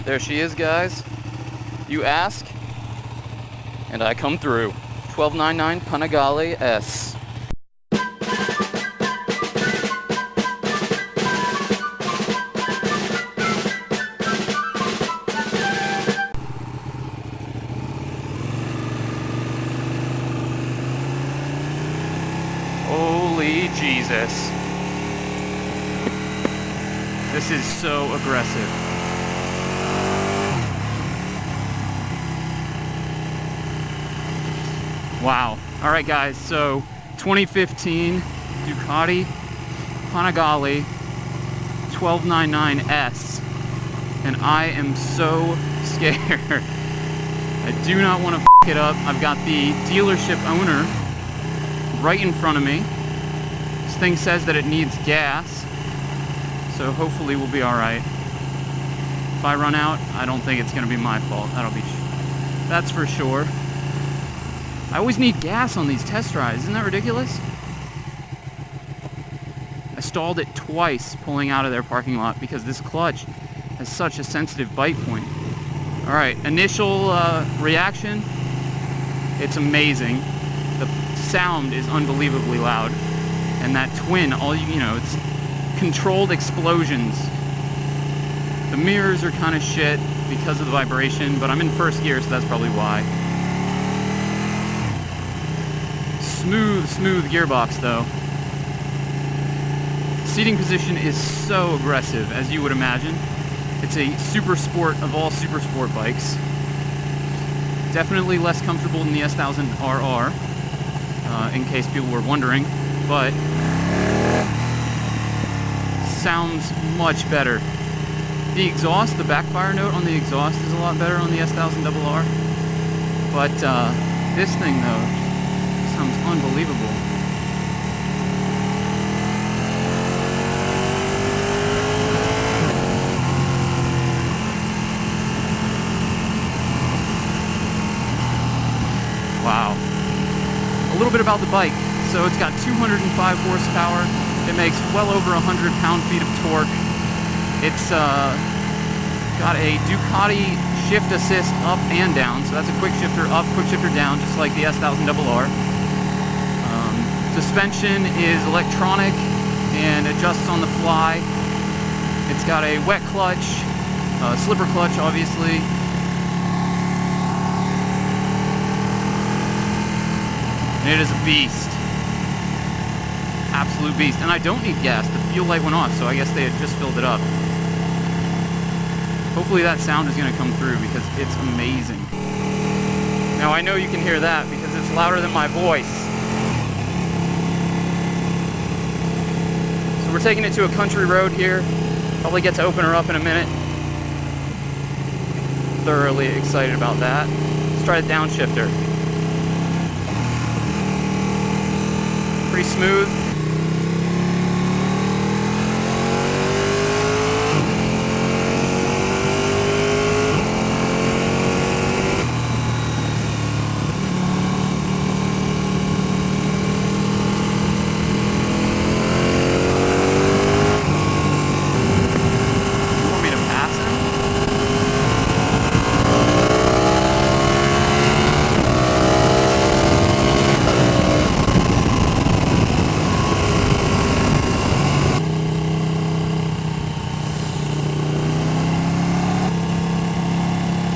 There she is, guys. You ask, and I come through. 1299 Panigale S. Holy Jesus. This is so aggressive. Wow. Alright guys, so 2015 Ducati Panigale 1299S, and I am so scared. I do not want to f it up. I've got the dealership owner right in front of me. This thing says that it needs gas, so hopefully we'll be alright. If I run out, I don't think it's going to be my fault. That's for sure. I always need gas on these test drives. Isn't that ridiculous? I stalled it twice pulling out of their parking lot because this clutch has such a sensitive bite point. Alright, initial reaction, it's amazing. The sound is unbelievably loud. And that twin, it's controlled explosions. The mirrors are kind of shit because of the vibration, but I'm in first gear, so that's probably why. Smooth gearbox though. Seating position is so aggressive, as you would imagine. It's a super sport of all super sport bikes. Definitely less comfortable than the S1000 RR, in case people were wondering, but sounds much better. The exhaust, the backfire note on the exhaust is a lot better on the S1000 RR, but this thing though, sounds unbelievable. Wow. A little bit about the bike. So it's got 205 horsepower. It makes well over 100 pound-feet of torque. It's got a Ducati shift assist up and down. So that's a quick shifter up, quick shifter down, just like the S1000 RR. Suspension is electronic and adjusts on the fly. It's got a wet clutch, slipper clutch obviously. And it is a beast. Absolute beast. And I don't need gas. The fuel light went off, so I guess they had just filled it up. Hopefully that sound is going to come through because it's amazing. Now I know you can hear that because it's louder than my voice. We're taking it to a country road here. Probably get to open her up in a minute. Thoroughly excited about that. Let's try the downshifter. Pretty smooth.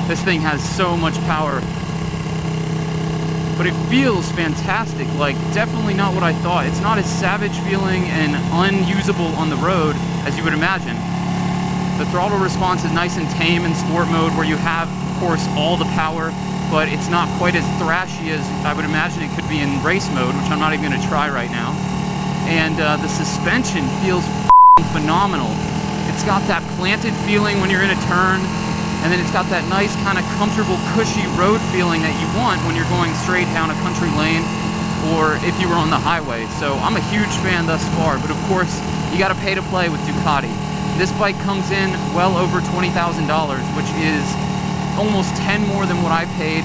This thing has so much power, but it feels fantastic. Like, definitely not what I thought. It's not as savage feeling and unusable on the road as you would imagine. The throttle response is nice and tame in sport mode, where you have, of course, all the power, but it's not quite as thrashy as I would imagine it could be in race mode, which I'm not even going to try right now. And the suspension feels phenomenal. It's got that planted feeling when you're in a turn. And then it's got that nice kind of comfortable, cushy road feeling that you want when you're going straight down a country lane or if you were on the highway. So I'm a huge fan thus far, but of course, you gotta pay to play with Ducati. This bike comes in well over $20,000, which is almost 10 more than what I paid.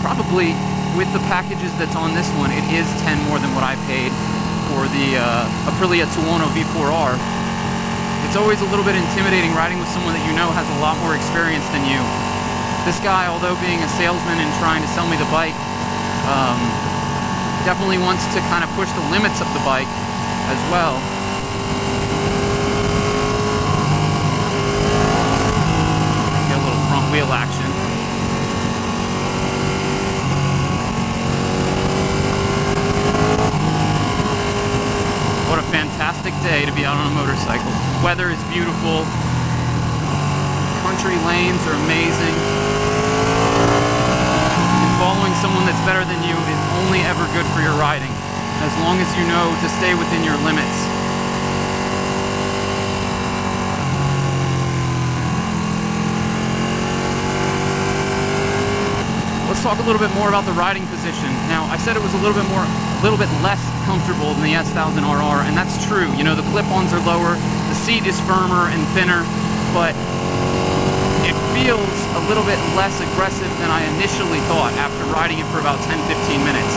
Probably with the packages that's on this one, it is 10 more than what I paid for the Aprilia Tuono V4R. it's always a little bit intimidating riding with someone that you know has a lot more experience than you. This guy, although being a salesman and trying to sell me the bike, definitely wants to kind of push the limits of the bike as well. Get a little front wheel action. What a fantastic day to be out on a motorcycle. Weather is beautiful. Country lanes are amazing. And following someone that's better than you is only ever good for your riding, as long as you know to stay within your limits. Let's talk a little bit more about the riding position. Now, I said it was a little bit less comfortable than the S1000RR, and that's true. You know, the clip-ons are lower, the seat is firmer and thinner, but it feels a little bit less aggressive than I initially thought after riding it for about 10-15 minutes.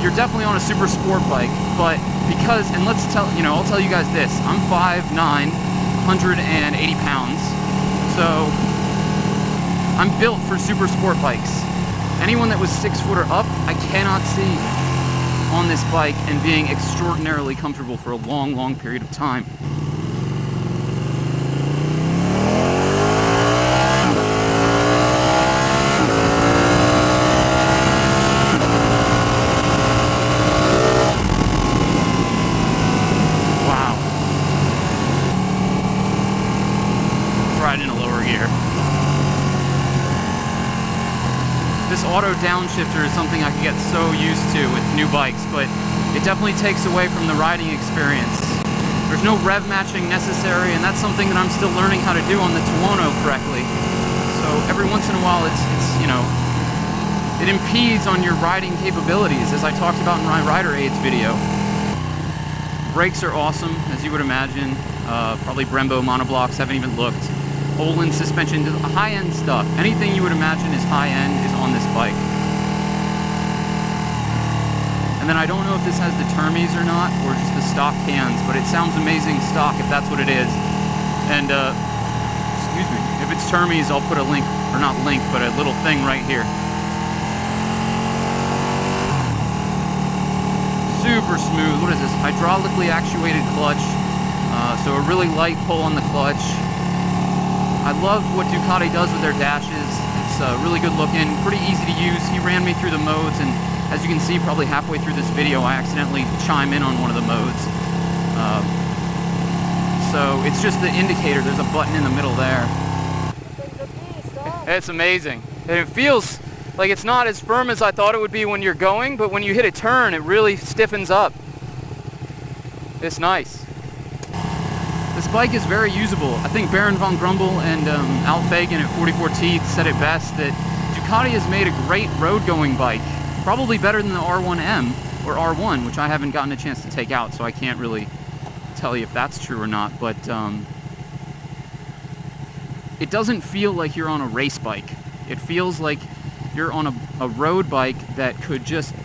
You're definitely on a super sport bike, but because, and I'll tell you guys this, I'm 5'9", 180 pounds, so I'm built for super sport bikes. Anyone that was 6 foot or up, I cannot see on this bike and being extraordinarily comfortable for a long, long period of time. Wow. Let's ride in a lower gear. This auto downshifter is something I can get so used to with new bikes, but it definitely takes away from the riding experience. There's no rev matching necessary, and that's something that I'm still learning how to do on the Tuono correctly. So every once in a while, it impedes on your riding capabilities, as I talked about in my rider aids video. Brakes are awesome, as you would imagine. Probably Brembo monoblocks, haven't even looked. Olin suspension, high-end stuff. Anything you would imagine is high-end is on this bike. And then I don't know if this has the Termes or not, or just the stock cans, but it sounds amazing stock if that's what it is. And, excuse me, if it's Termes, I'll put a link, or not link, but a little thing right here. Super smooth. What is this? Hydraulically actuated clutch. So a really light pull on the clutch. I love what Ducati does with their dashes. It's really good looking, pretty easy to use. He ran me through the modes, and as you can see, probably halfway through this video, I accidentally chime in on one of the modes. So it's just the indicator. There's a button in the middle there. It's amazing. And it feels like it's not as firm as I thought it would be when you're going, but when you hit a turn, it really stiffens up. It's nice. This bike is very usable. I think Baron von Grumble and Al Fagan at 44 Teeth said it best, that Ducati has made a great road-going bike. Probably better than the R1M or R1, which I haven't gotten a chance to take out, so I can't really tell you if that's true or not, but it doesn't feel like you're on a race bike. It feels like you're on a road bike that could just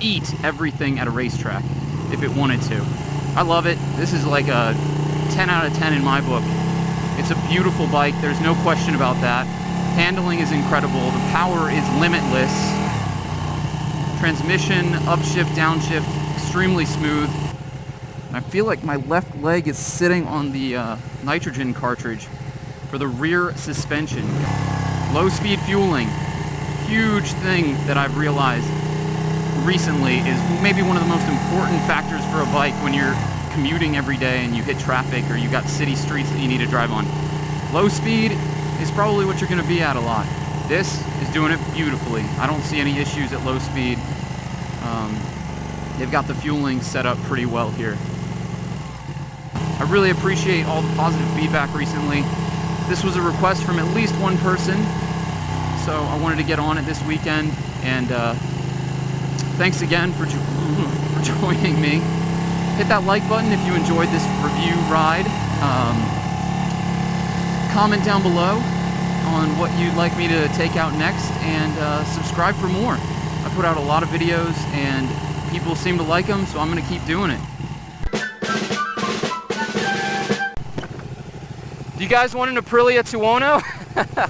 eat everything at a racetrack if it wanted to. I love it. This is like a 10 out of 10 in my book. It's a beautiful bike, there's no question about that. Handling is incredible, the power is limitless. Transmission, upshift, downshift, extremely smooth. I feel like my left leg is sitting on the nitrogen cartridge for the rear suspension. Low speed fueling, huge thing that I've realized recently is maybe one of the most important factors for a bike when you're commuting every day and you hit traffic or you got city streets that you need to drive on. Low speed is probably what you're going to be at a lot. This is doing it beautifully. I don't see any issues at low speed. They've got the fueling set up pretty well here. I really appreciate all the positive feedback recently. This was a request from at least one person, so I wanted to get on it this weekend, and thanks again for joining me. Hit that like button if you enjoyed this review ride. Comment down below on what you'd like me to take out next, and subscribe for more. I put out a lot of videos and people seem to like them, so I'm going to keep doing it. Do you guys want an Aprilia Tuono?